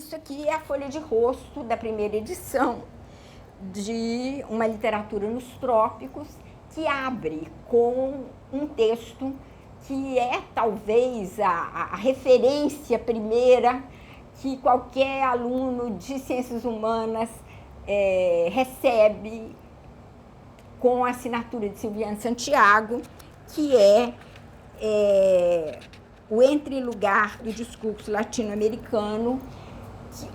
Isso aqui é a folha de rosto da primeira edição de Uma Literatura nos Trópicos, que abre com um texto que é talvez a referência primeira que qualquer aluno de ciências humanas recebe com a assinatura de Silviane Santiago, que é o entrelugar do discurso latino-americano,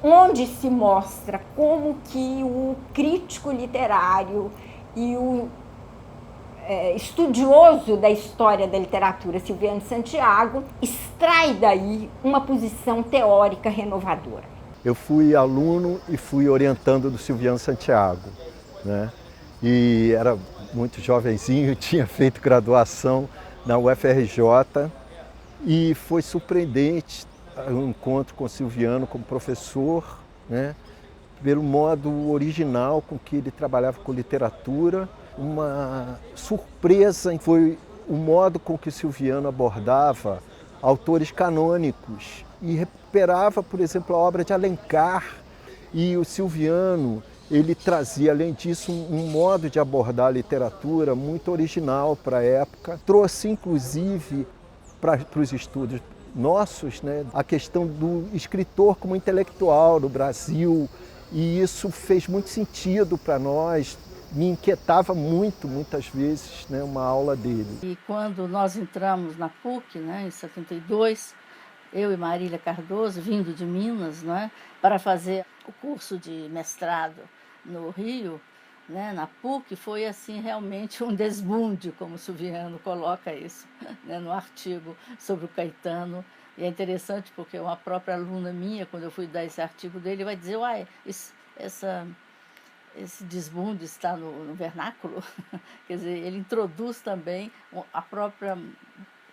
onde se mostra como que o crítico literário e o estudioso da história da literatura, Silviane Santiago, extrai daí uma posição teórica renovadora. Eu fui aluno e fui orientando do Silviane Santiago, né? E era muito jovenzinho, tinha feito graduação na UFRJ e foi surpreendente o encontro com o Silviano como professor, né? Pelo modo original com que ele trabalhava com literatura. Uma surpresa foi o modo com que o Silviano abordava autores canônicos e recuperava, por exemplo, a obra de Alencar. E o Silviano, ele trazia, além disso, um modo de abordar a literatura muito original para a época. Trouxe, inclusive, para os estudos nossos, né, a questão do escritor como intelectual no Brasil. E isso fez muito sentido para nós. Me inquietava muito, muitas vezes, né, uma aula dele. E quando nós entramos na PUC, né, em 72, eu e Marília Cardoso, vindo de Minas, né, para fazer o curso de mestrado no Rio, né, na PUC, foi assim realmente um desbunde, como o Silviano coloca isso, né, no artigo sobre o Caetano. E é interessante porque uma própria aluna minha, quando eu fui dar esse artigo dele, vai dizer, uai, esse desbunde está no vernáculo. Quer dizer, ele introduz também a própria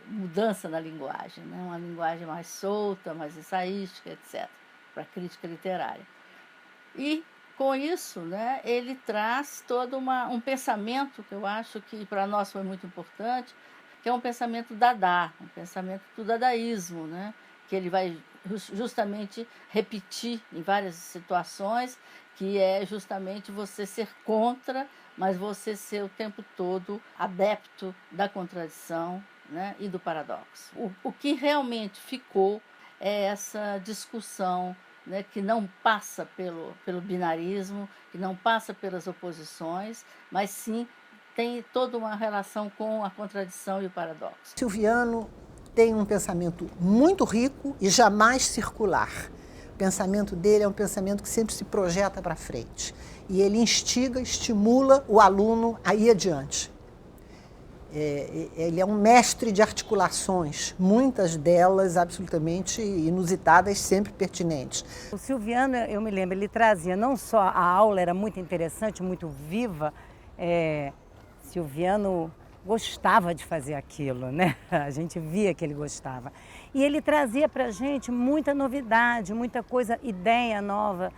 mudança na linguagem, né? Uma linguagem mais solta, mais ensaística, etc., para a crítica literária. E, com isso, né, ele traz todo um pensamento que eu acho que para nós foi muito importante, que é um pensamento Dada, um pensamento do dadaísmo, né, que ele vai justamente repetir em várias situações, que é justamente você ser contra, mas você ser o tempo todo adepto da contradição, né, e do paradoxo. O que realmente ficou é essa discussão, né, que não passa pelo binarismo, que não passa pelas oposições, mas sim tem toda uma relação com a contradição e o paradoxo. Silviano tem um pensamento muito rico e jamais circular. O pensamento dele é um pensamento que sempre se projeta para frente. E ele instiga, estimula o aluno a ir adiante. Ele é um mestre de articulações, muitas delas absolutamente inusitadas, sempre pertinentes. O Silviano, eu me lembro, ele trazia não só a aula, era muito interessante, muito viva. Silviano gostava de fazer aquilo, né? A gente via que ele gostava. E ele trazia para a gente muita novidade, muita coisa, ideia nova,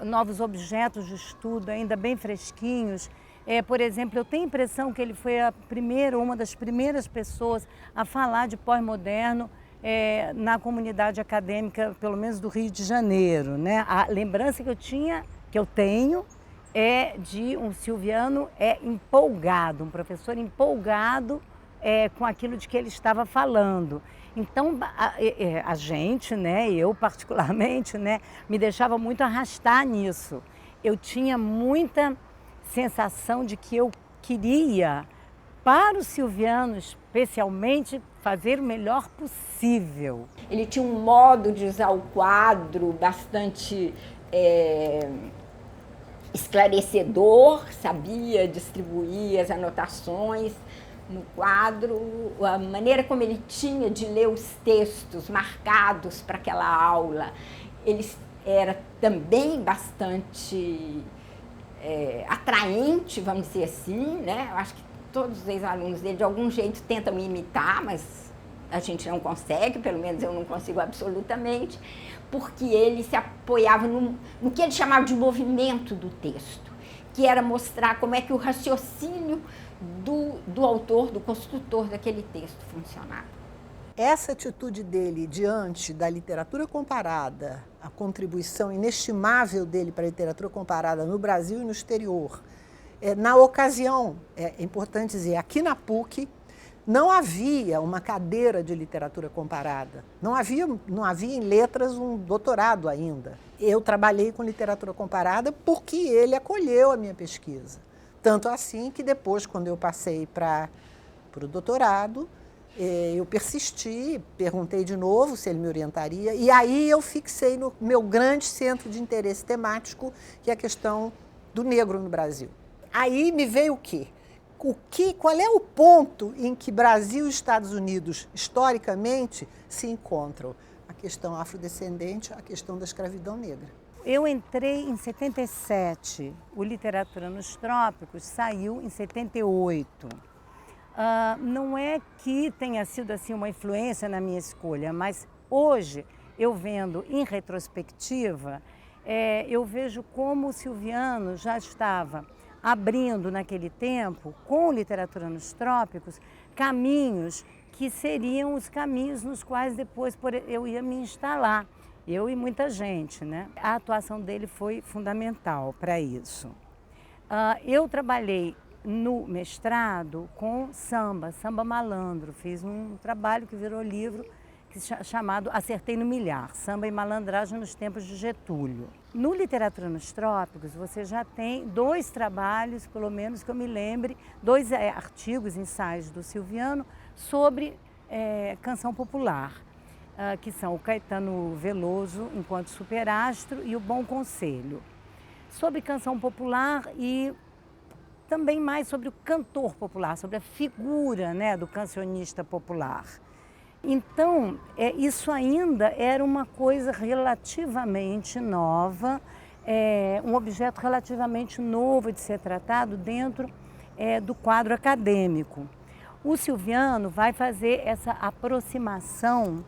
novos objetos de estudo ainda bem fresquinhos. Por exemplo, eu tenho a impressão que ele foi uma das primeiras pessoas a falar de pós-moderno na comunidade acadêmica, pelo menos do Rio de Janeiro, né? A lembrança que eu tenho é de um Silviano empolgado, um professor empolgado com aquilo de que ele estava falando. Então, a gente, né, eu particularmente, né, me deixava muito arrastar nisso. Eu tinha muita sensação de que eu queria, para o Silviano especialmente, fazer o melhor possível. Ele tinha um modo de usar o quadro bastante esclarecedor, sabia distribuir as anotações no quadro, a maneira como ele tinha de ler os textos marcados para aquela aula, ele era também bastante atraente, vamos dizer assim, né? Eu acho que todos os ex-alunos dele de algum jeito tentam imitar, mas a gente não consegue, pelo menos eu não consigo absolutamente, porque ele se apoiava no que ele chamava de movimento do texto, que era mostrar como é que o raciocínio do autor, do construtor daquele texto funcionava. essa atitude dele diante da literatura comparada, a contribuição inestimável dele para a literatura comparada no Brasil e no exterior, na ocasião, é importante dizer, aqui na PUC, não havia uma cadeira de literatura comparada, não havia em letras um doutorado ainda. Eu trabalhei com literatura comparada porque ele acolheu a minha pesquisa. Tanto assim que depois, quando eu passei para o doutorado, eu persisti, perguntei de novo se ele me orientaria, e aí eu fixei no meu grande centro de interesse temático, que é a questão do negro no Brasil. Aí me veio o quê? Qual é o ponto em que Brasil e Estados Unidos, historicamente, se encontram? A questão afrodescendente, a questão da escravidão negra. Eu entrei em 77, o Literatura nos Trópicos saiu em 78. Não é que tenha sido assim uma influência na minha escolha, mas hoje, eu vendo em retrospectiva, eu vejo como o Silviano já estava abrindo naquele tempo, com Literatura nos Trópicos, caminhos que seriam os caminhos nos quais depois eu ia me instalar, eu e muita gente, né? A atuação dele foi fundamental para isso. Eu trabalhei no mestrado com samba malandro, fiz um trabalho que virou livro chamado Acertei no Milhar, Samba e Malandragem nos Tempos de Getúlio. No Literatura nos Trópicos, você já tem 2 trabalhos, pelo menos que eu me lembre, 2 artigos, ensaios do Silviano sobre canção popular, que são o Caetano Veloso, enquanto superastro, e o Bom Conselho. Sobre canção popular e também mais sobre o cantor popular, sobre a figura, né, do cancionista popular. Então, isso ainda era uma coisa relativamente nova, um objeto relativamente novo de ser tratado dentro do quadro acadêmico. O Silviano vai fazer essa aproximação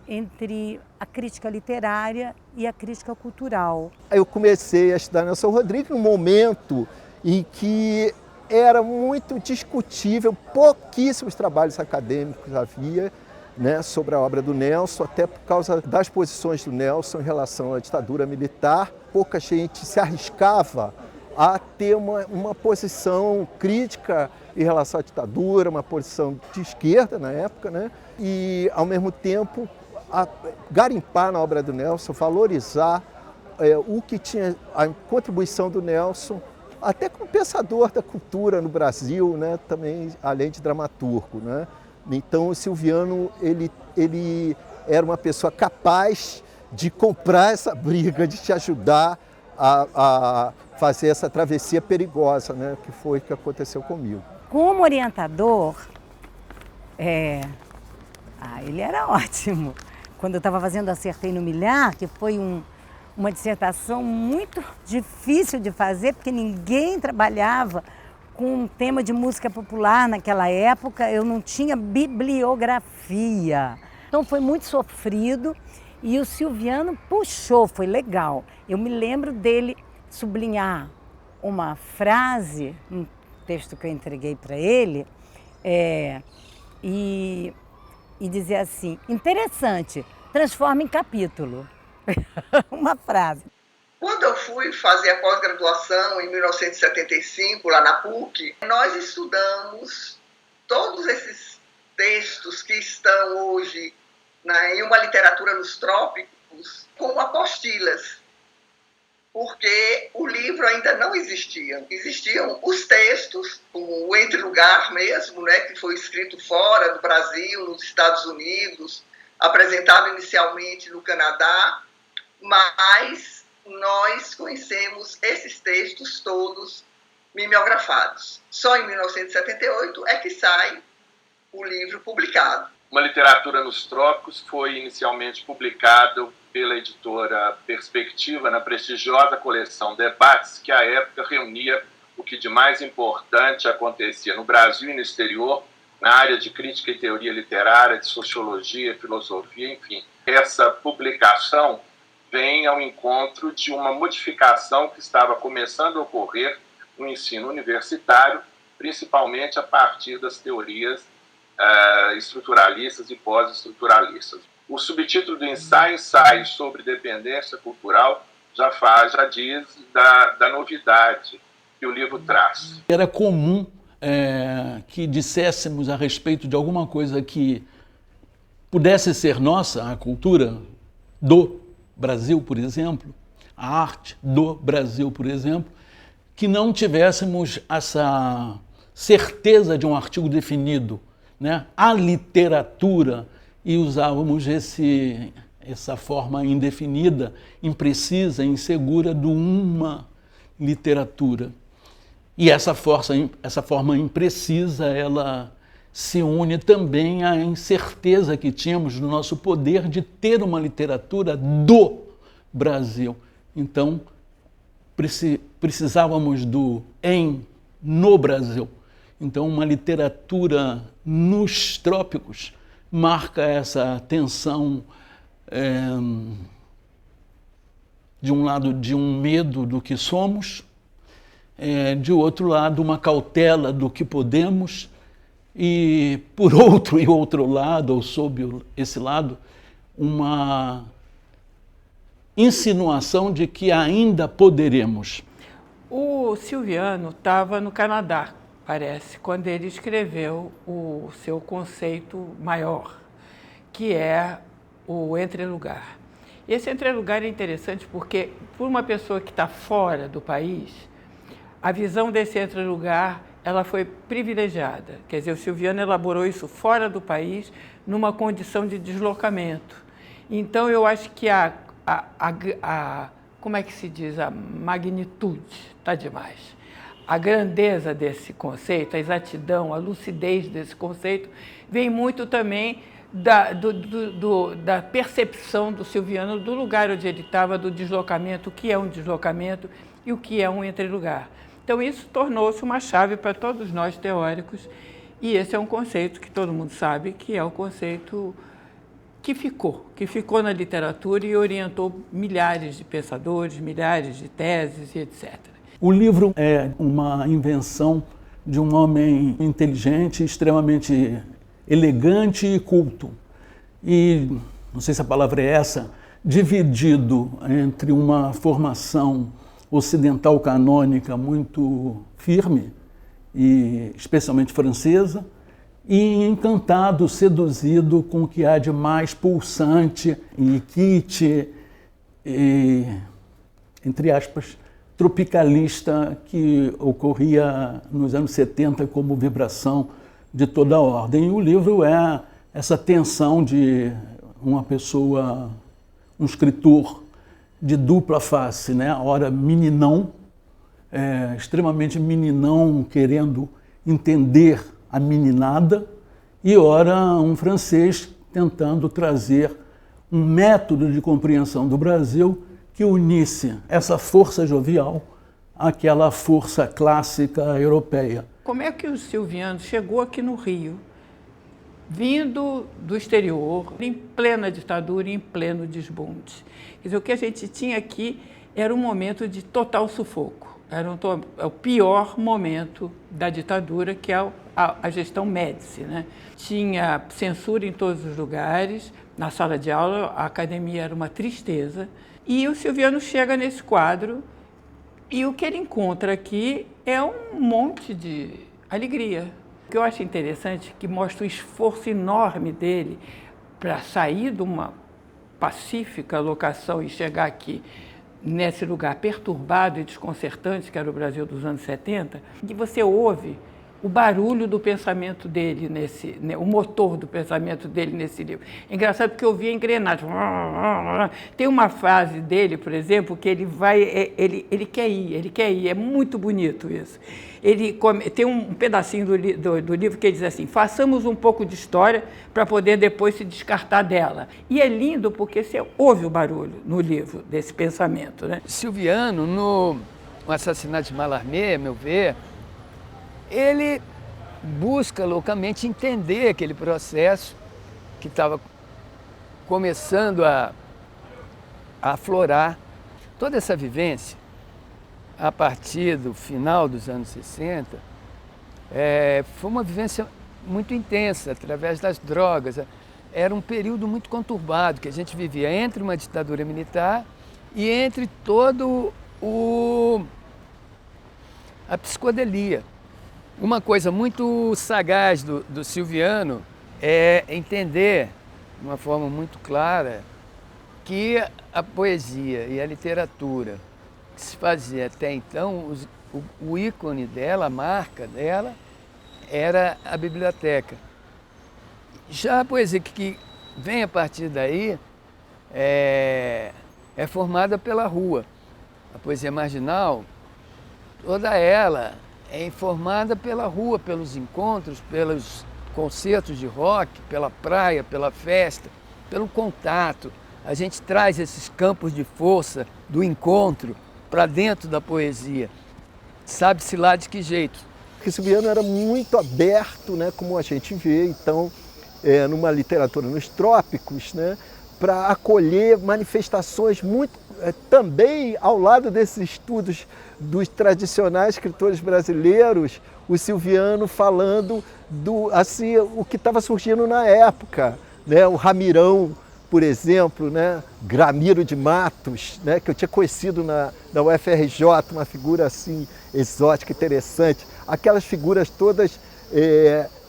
entre a crítica literária e a crítica cultural. Eu comecei a estudar Nelson Rodrigues num momento em que era muito discutível, pouquíssimos trabalhos acadêmicos havia, né, sobre a obra do Nelson, até por causa das posições do Nelson em relação à ditadura militar. Pouca gente se arriscava a ter uma posição crítica em relação à ditadura, uma posição de esquerda na época, né, e, ao mesmo tempo, garimpar na obra do Nelson, valorizar o que tinha, a contribuição do Nelson, até como pensador da cultura no Brasil, né, também, além de dramaturgo, né? Então, o Silviano, ele era uma pessoa capaz de comprar essa briga, de te ajudar a fazer essa travessia perigosa, né, que foi o que aconteceu comigo. Como orientador, ele era ótimo. Quando eu estava fazendo Acertei no Milhar, que foi uma dissertação muito difícil de fazer, porque ninguém trabalhava com um tema de música popular naquela época, eu não tinha bibliografia. Então foi muito sofrido e o Silviano puxou, foi legal. Eu me lembro dele sublinhar uma frase, um texto que eu entreguei para ele, e dizer assim, interessante, transforma em capítulo. Uma frase. Quando eu fui fazer a pós-graduação em 1975, lá na PUC, nós estudamos todos esses textos que estão hoje em uma literatura nos trópicos como apostilas, porque o livro ainda não existia. Existiam os textos, o Entre Lugar mesmo, né, que foi escrito fora do Brasil, nos Estados Unidos, apresentado inicialmente no Canadá, mas nós conhecemos esses textos todos mimeografados. Só em 1978 é que sai o livro publicado. Uma Literatura nos Trópicos foi inicialmente publicado pela editora Perspectiva na prestigiosa coleção Debates, que à época reunia o que de mais importante acontecia no Brasil e no exterior, na área de crítica e teoria literária, de sociologia, filosofia, enfim. Essa publicação vem ao encontro de uma modificação que estava começando a ocorrer no ensino universitário, principalmente a partir das teorias estruturalistas e pós-estruturalistas. O subtítulo do ensaio sobre dependência cultural já diz da novidade que o livro traz. Era comum que disséssemos a respeito de alguma coisa que pudesse ser nossa, a cultura do Brasil, por exemplo, a arte do Brasil, por exemplo, que não tivéssemos essa certeza de um artigo definido, né? A literatura, e usávamos essa forma indefinida, imprecisa, insegura de uma literatura. E essa forma imprecisa, ela se une também à incerteza que tínhamos no nosso poder de ter uma literatura do Brasil. Então, precisávamos no Brasil. Então, uma literatura nos trópicos marca essa tensão, de um lado, de um medo do que somos, de outro lado, uma cautela do que podemos, e por outro lado, ou sob esse lado, uma insinuação de que ainda poderemos. O Silviano estava no Canadá, parece, quando ele escreveu o seu conceito maior, que é o entrelugar. Esse entrelugar é interessante porque, por uma pessoa que está fora do país, a visão desse entrelugar ela foi privilegiada. Quer dizer, o Silviano elaborou isso fora do país, numa condição de deslocamento. Então, eu acho que como é que se diz? A magnitude, está demais. A grandeza desse conceito, a exatidão, a lucidez desse conceito, vem muito também da percepção do Silviano do lugar onde ele estava, do deslocamento, o que é um deslocamento e o que é um entrelugar. Então, isso tornou-se uma chave para todos nós teóricos, e esse é um conceito que todo mundo sabe que é o conceito que ficou na literatura e orientou milhares de pensadores, milhares de teses e etc. O livro é uma invenção de um homem inteligente, extremamente elegante e culto. E, não sei se a palavra é essa, dividido entre uma formação ocidental canônica muito firme, e especialmente francesa, e encantado, seduzido com o que há de mais pulsante e kit, entre aspas, tropicalista, que ocorria nos anos 70 como vibração de toda a ordem. E o livro é essa tensão de uma pessoa, um escritor de dupla face, né? Ora meninão, extremamente meninão, querendo entender a meninada, e ora um francês tentando trazer um método de compreensão do Brasil que unisse essa força jovial àquela força clássica europeia. Como é que o Silviano chegou aqui no Rio, vindo do exterior, em plena ditadura e em pleno desbunde? Quer dizer, o que a gente tinha aqui era um momento de total sufoco. Era o pior momento da ditadura, que é a gestão Médici, né? Tinha censura em todos os lugares, na sala de aula a academia era uma tristeza, e o Silviano chega nesse quadro e o que ele encontra aqui é um monte de alegria. O que eu acho interessante, que mostra o esforço enorme dele para sair de uma pacífica locação e chegar aqui, nesse lugar perturbado e desconcertante, que era o Brasil dos anos 70, que você ouve o barulho do pensamento dele, o motor do pensamento dele nesse livro. É engraçado porque eu vi a engrenagem. Tem uma frase dele, por exemplo, que ele quer ir, é muito bonito isso. Tem um pedacinho do livro que ele diz assim: façamos um pouco de história para poder depois se descartar dela. E é lindo porque você ouve o barulho no livro desse pensamento, né? Silviano, no assassinato de Mallarmé, a meu ver, ele busca loucamente entender aquele processo que estava começando a aflorar. Toda essa vivência, a partir do final dos anos 60, foi uma vivência muito intensa, através das drogas. Era um período muito conturbado que a gente vivia entre uma ditadura militar e entre todo a psicodelia. Uma coisa muito sagaz do Silviano é entender, de uma forma muito clara, que a poesia e a literatura que se fazia até então, o ícone dela, a marca dela, era a biblioteca. Já a poesia que vem a partir daí é formada pela rua. A poesia marginal, toda ela é informada pela rua, pelos encontros, pelos concertos de rock, pela praia, pela festa, pelo contato. A gente traz esses campos de força do encontro para dentro da poesia. Sabe-se lá de que jeito. Porque Silviano era muito aberto, né, como a gente vê, então, numa literatura nos trópicos, né, para acolher manifestações muito, também ao lado desses estudos dos tradicionais escritores brasileiros, o Silviano falando assim, o que estava surgindo na época, né, o Ramirão, por exemplo, né, Gramiro de Matos, né, que eu tinha conhecido na UFRJ, uma figura assim exótica, interessante, aquelas figuras todas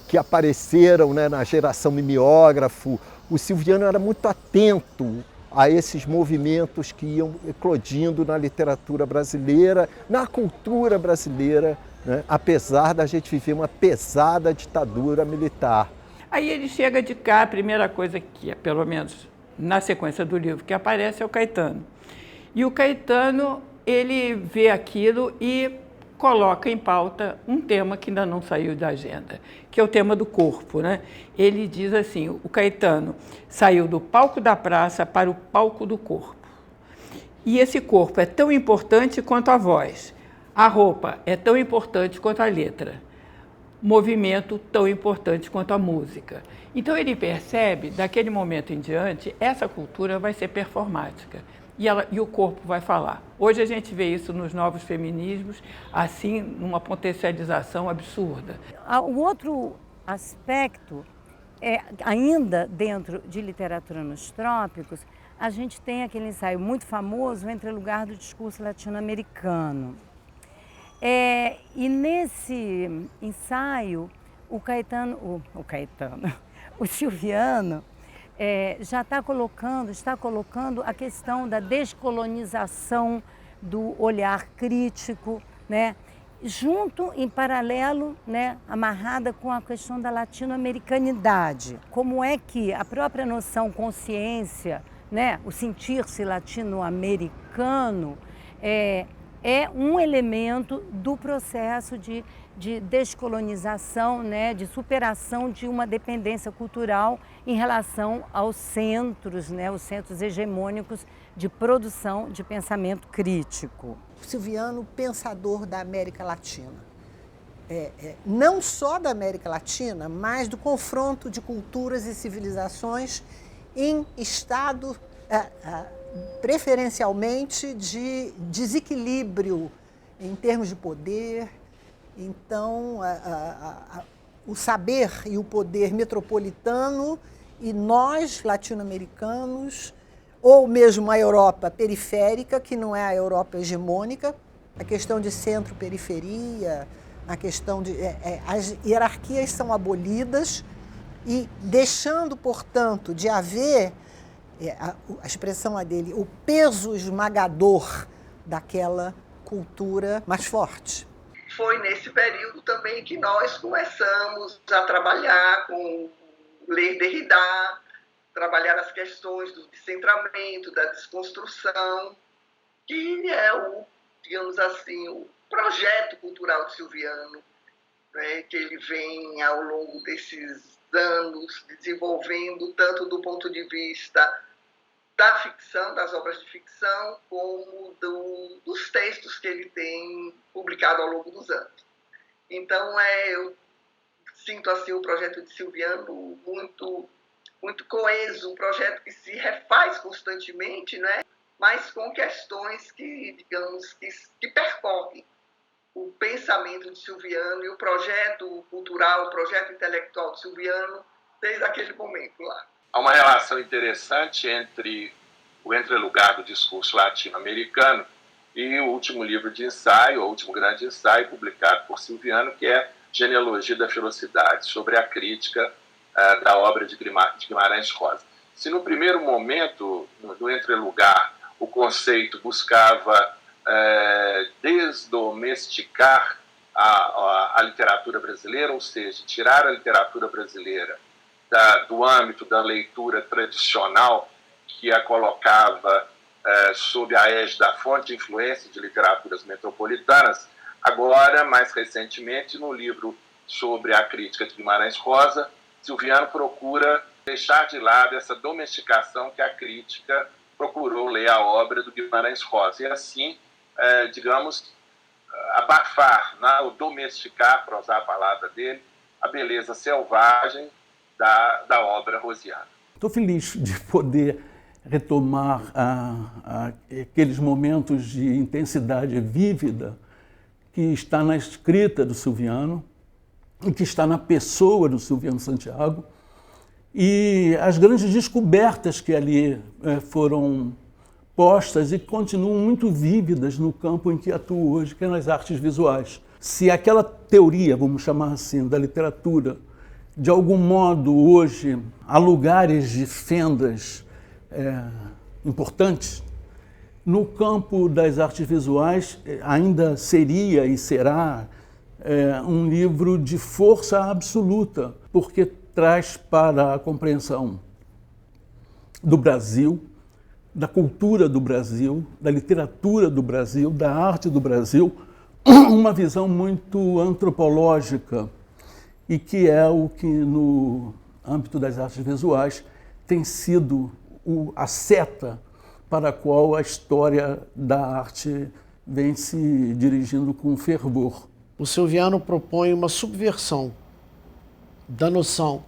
que apareceram, né, na geração mimeógrafo. O Silviano era muito atento a esses movimentos que iam eclodindo na literatura brasileira, na cultura brasileira, né, apesar da gente viver uma pesada ditadura militar. Aí ele chega de cá, a primeira coisa que, pelo menos na sequência do livro, que aparece é o Caetano. E o Caetano, ele vê aquilo e coloca em pauta um tema que ainda não saiu da agenda, que é o tema do corpo, né? Ele diz assim, o Caetano saiu do palco da praça para o palco do corpo. E esse corpo é tão importante quanto a voz. A roupa é tão importante quanto a letra. Movimento tão importante quanto a música. Então ele percebe, daquele momento em diante, essa cultura vai ser performática e o corpo vai falar. Hoje a gente vê isso nos novos feminismos, assim, numa potencialização absurda. O outro aspecto, ainda dentro de literatura nos trópicos, a gente tem aquele ensaio muito famoso, Entre Lugar do Discurso Latino-Americano. E nesse ensaio, o Silviano já está colocando a questão da descolonização do olhar crítico, né? Junto, em paralelo, né, amarrada com a questão da latino-americanidade. Como é que a própria noção consciência, né, o sentir-se latino-americano, é um elemento do processo de descolonização, né, de superação de uma dependência cultural em relação aos centros, né, os centros hegemônicos de produção de pensamento crítico. Silviano, pensador da América Latina. Não só da América Latina, mas do confronto de culturas e civilizações em estado preferencialmente de desequilíbrio em termos de poder. Então, o saber e o poder metropolitano e nós, latino-americanos, ou mesmo a Europa periférica, que não é a Europa hegemônica, a questão de centro-periferia, a questão de... as hierarquias são abolidas e deixando, portanto, de haver... a expressão dele, o peso esmagador daquela cultura mais forte. Foi nesse período também que nós começamos a trabalhar com ler Derrida, trabalhar as questões do descentramento, da desconstrução, que é digamos assim, o projeto cultural de Silviano, né, que ele vem ao longo desses anos desenvolvendo tanto do ponto de vista da ficção, das obras de ficção, como dos textos que ele tem publicado ao longo dos anos. Então, eu sinto assim o projeto de Silviano muito, muito coeso, um projeto que se refaz constantemente, né? Mas com questões que, digamos, que percorrem o pensamento de Silviano e o projeto cultural, o projeto intelectual de Silviano desde aquele momento lá. Há uma relação interessante entre o entrelugar do discurso latino-americano e o último livro de ensaio, o último grande ensaio publicado por Silviano, que é Genealogia da Ferocidade, sobre a crítica da obra de Guimarães Rosa. Se no primeiro momento, no entrelugar, o conceito buscava desdomesticar a literatura brasileira, ou seja, tirar a literatura brasileira do âmbito da leitura tradicional, que a colocava sob a égide da fonte de influência de literaturas metropolitanas, agora, mais recentemente, no livro sobre a crítica de Guimarães Rosa, Silviano procura deixar de lado essa domesticação que a crítica procurou ler a obra do Guimarães Rosa, e assim, digamos, abafar, ou domesticar, para usar a palavra dele, a beleza selvagem da obra rosiana. Estou feliz de poder retomar aqueles momentos de intensidade vívida que está na escrita do Silviano e que está na pessoa do Silviano Santiago, e as grandes descobertas que ali foram postas e que continuam muito vívidas no campo em que atuo hoje, que é nas artes visuais. Se aquela teoria, vamos chamar assim, da literatura, de algum modo hoje há lugares de fendas importantes, no campo das artes visuais ainda seria e será um livro de força absoluta, porque traz para a compreensão do Brasil, da cultura do Brasil, da literatura do Brasil, da arte do Brasil, uma visão muito antropológica, e que é o que no âmbito das artes visuais tem sido a seta para a qual a história da arte vem se dirigindo com fervor. O Silviano propõe uma subversão da noção,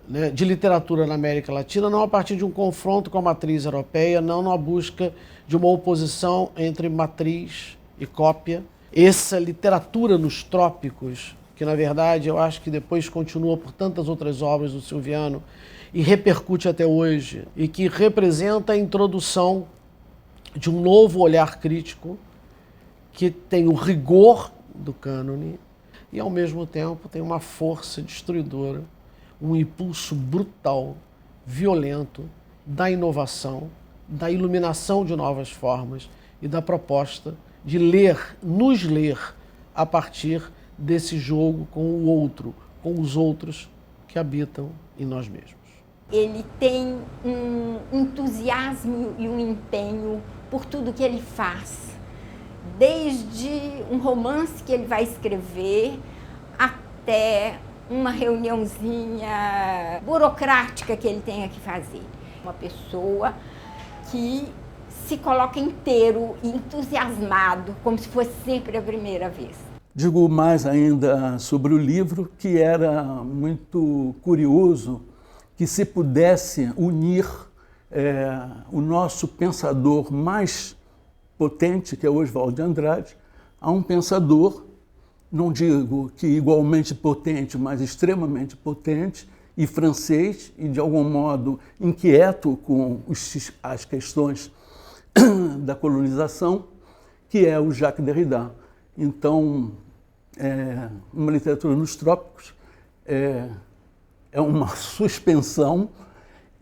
né, de literatura na América Latina, não a partir de um confronto com a matriz europeia, não na busca de uma oposição entre matriz e cópia. Essa literatura nos trópicos, que na verdade eu acho que depois continua por tantas outras obras do Silviano e repercute até hoje, e que representa a introdução de um novo olhar crítico que tem o rigor do cânone e ao mesmo tempo tem uma força destruidora, um impulso brutal, violento da inovação, da iluminação de novas formas e da proposta de nos ler a partir desse jogo com o outro, com os outros que habitam em nós mesmos. Ele tem um entusiasmo e um empenho por tudo que ele faz, desde um romance que ele vai escrever até uma reuniãozinha burocrática que ele tenha que fazer. Uma pessoa que se coloca inteiro e entusiasmado, como se fosse sempre a primeira vez. Digo mais ainda sobre o livro, que era muito curioso que se pudesse unir o nosso pensador mais potente, que é o Oswald de Andrade, a um pensador, não digo que igualmente potente, mas extremamente potente, e francês, e de algum modo inquieto com as questões da colonização, que é o Jacques Derrida. Então, uma literatura nos trópicos é uma suspensão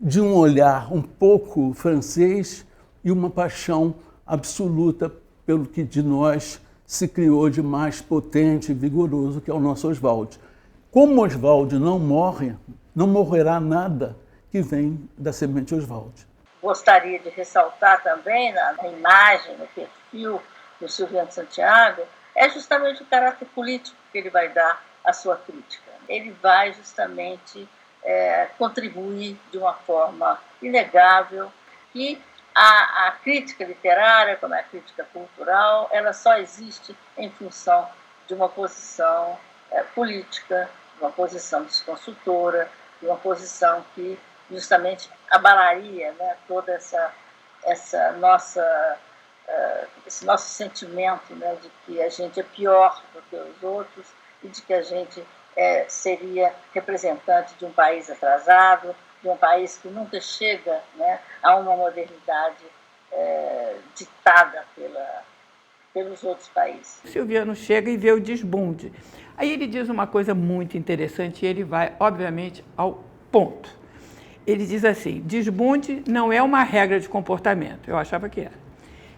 de um olhar um pouco francês e uma paixão absoluta pelo que de nós se criou de mais potente e vigoroso, que é o nosso Oswald. Como Oswald não morre, não morrerá nada que vem da semente Oswald. Gostaria de ressaltar também na imagem, no perfil do Silviano Santiago, é justamente o caráter político que ele vai dar à sua crítica. Ele vai justamente contribuir de uma forma inegável que a crítica literária, como a crítica cultural, ela só existe em função de uma posição política, de uma posição desconsultora, de uma posição que justamente abalaria, né, toda essa nossa esse nosso sentimento, né, de que a gente é pior do que os outros e de que a gente seria representante de um país atrasado, de um país que nunca chega, né, a uma modernidade ditada pelos outros países. O Silviano chega e vê o desbunde. Aí ele diz uma coisa muito interessante e ele vai, obviamente, ao ponto. Ele diz assim: desbunde não é uma regra de comportamento. Eu achava que era.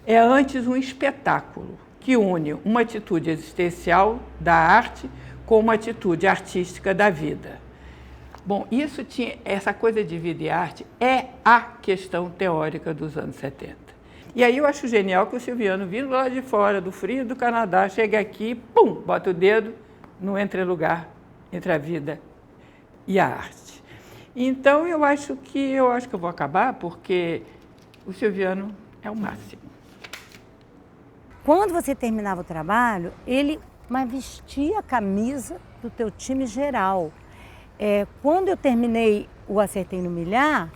É antes um espetáculo que une uma atitude existencial da arte com uma atitude artística da vida. Bom, essa coisa de vida e arte é a questão teórica dos anos 70. E aí eu acho genial que o Silviano, vindo lá de fora, do frio do Canadá, chega aqui, pum, bota o dedo no entrelugar entre a vida e a arte. Então eu acho que eu vou acabar, porque o Silviano é o máximo. Quando você terminava o trabalho, ele vestia a camisa do teu time geral. Quando eu terminei o Acertei no Milhar,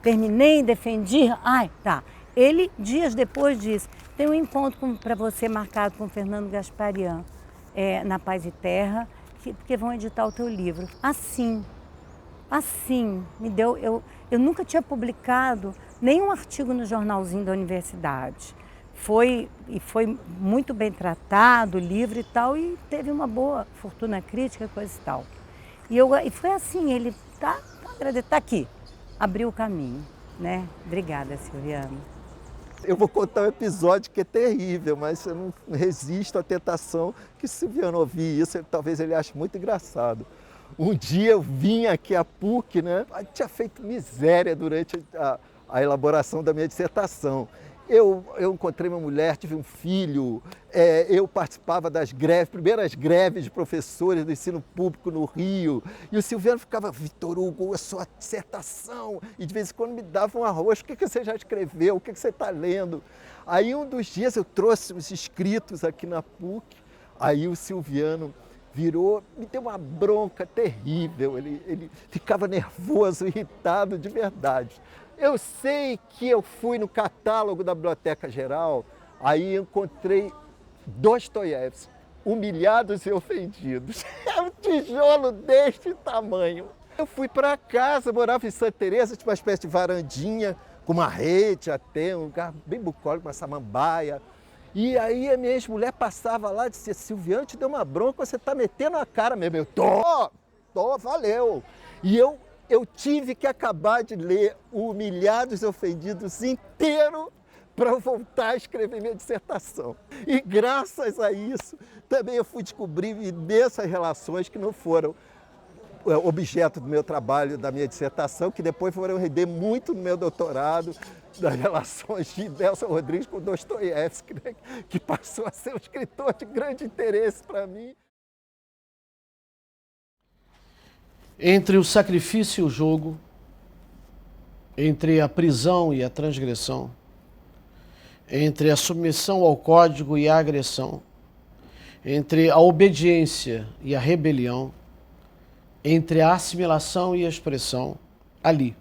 terminei, defendi, ele, dias depois disso, tem um encontro para você marcado com o Fernando Gasparian, na Paz e Terra, porque vão editar o teu livro. Assim, me deu... Eu nunca tinha publicado nenhum artigo no jornalzinho da universidade. Foi muito bem tratado, o livro e tal, e teve uma boa fortuna crítica, coisa e tal. E foi assim, ele tá aqui, abriu o caminho, né? Obrigada, Silviano. Eu vou contar um episódio que é terrível, mas eu não resisto à tentação que se o Silviano ouvir isso, talvez ele ache muito engraçado. Um dia eu vim aqui à PUC, né? Eu tinha feito miséria durante a elaboração da minha dissertação. Eu encontrei uma mulher, tive um filho, eu participava das primeiras greves de professores do ensino público no Rio, e o Silviano ficava: Vitor Hugo, a sua dissertação, e de vez em quando me dava um arroz: o que você já escreveu, o que você está lendo? Aí um dos dias eu trouxe os escritos aqui na PUC, aí o Silviano virou, me deu uma bronca terrível, ele ficava nervoso, irritado de verdade. Eu sei que eu fui no catálogo da Biblioteca Geral, aí encontrei Dostoiévski, Humilhados e Ofendidos. É um tijolo deste tamanho. Eu fui para casa, morava em Santa Teresa, tinha uma espécie de varandinha, com uma rede até, um lugar bem bucólico, uma samambaia. E aí a minha ex-mulher passava lá e dizia: Silviano, te deu uma bronca, você está metendo a cara mesmo. Eu, tô, valeu. E eu tive que acabar de ler o Humilhados e Ofendidos inteiro para voltar a escrever minha dissertação. E graças a isso, também eu fui descobrir imensas relações que não foram objeto do meu trabalho, da minha dissertação, que depois foram render muito no meu doutorado, das relações de Nelson Rodrigues com Dostoiévski, né? Que passou a ser um escritor de grande interesse para mim. Entre o sacrifício e o jogo, entre a prisão e a transgressão, entre a submissão ao código e a agressão, entre a obediência e a rebelião, entre a assimilação e a expressão, ali,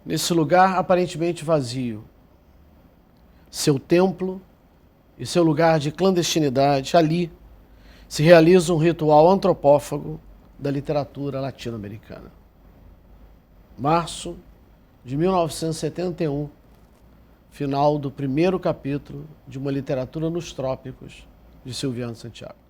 nesse lugar aparentemente vazio, seu templo e seu lugar de clandestinidade, ali se realiza um ritual antropófago da literatura latino-americana. Março de 1971, final do primeiro capítulo de Uma Literatura nos Trópicos, de Silviano Santiago.